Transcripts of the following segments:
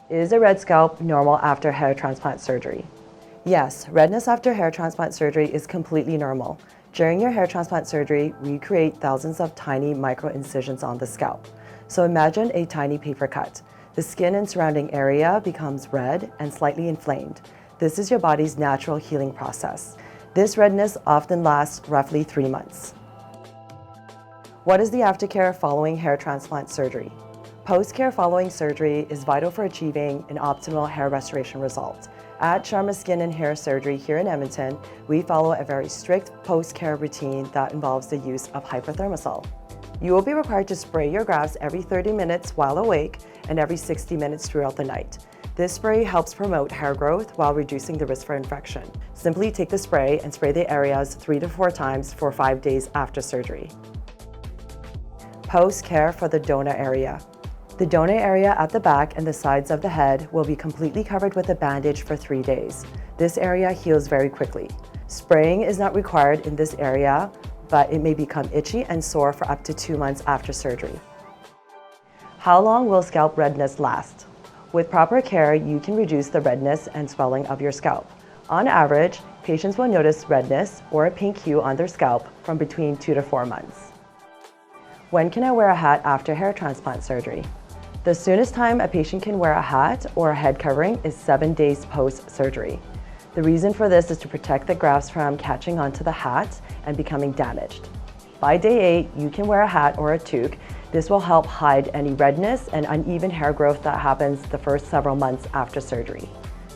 Is a red scalp normal after hair transplant surgery? Yes, redness after hair transplant surgery is completely normal. During your hair transplant surgery, we create thousands of tiny micro incisions on the scalp. So imagine a tiny paper cut. The skin and surrounding area becomes red and slightly inflamed. This is your body's natural healing process. This redness often lasts roughly 3 months. What is the aftercare following hair transplant surgery? Post-care following surgery is vital for achieving an optimal hair restoration result. At Sharma Skin and Hair Surgery here in Edmonton, we follow a very strict post-care routine that involves the use of hyperthermosol. You will be required to spray your grafts every 30 minutes while awake and every 60 minutes throughout the night. This spray helps promote hair growth while reducing the risk for infection. Simply take the spray and spray the areas 3 to 4 times for 5 days after surgery. Post-care for the donor area. The donor area at the back and the sides of the head will be completely covered with a bandage for 3 days. This area heals very quickly. Spraying is not required in this area, but it may become itchy and sore for up to 2 months after surgery. How long will scalp redness last? With proper care, you can reduce the redness and swelling of your scalp. On average, patients will notice redness or a pink hue on their scalp from between 2 to 4 months. When can I wear a hat after hair transplant surgery? The soonest time a patient can wear a hat or a head covering is 7 days post-surgery. The reason for this is to protect the grafts from catching onto the hat and becoming damaged. By day 8, you can wear a hat or a toque. This will help hide any redness and uneven hair growth that happens the first several months after surgery.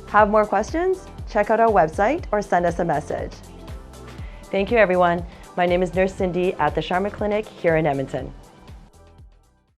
Have more questions? Check out our website or send us a message. Thank you, everyone. My name is Nurse Cindy at the Sharma Clinic here in Edmonton.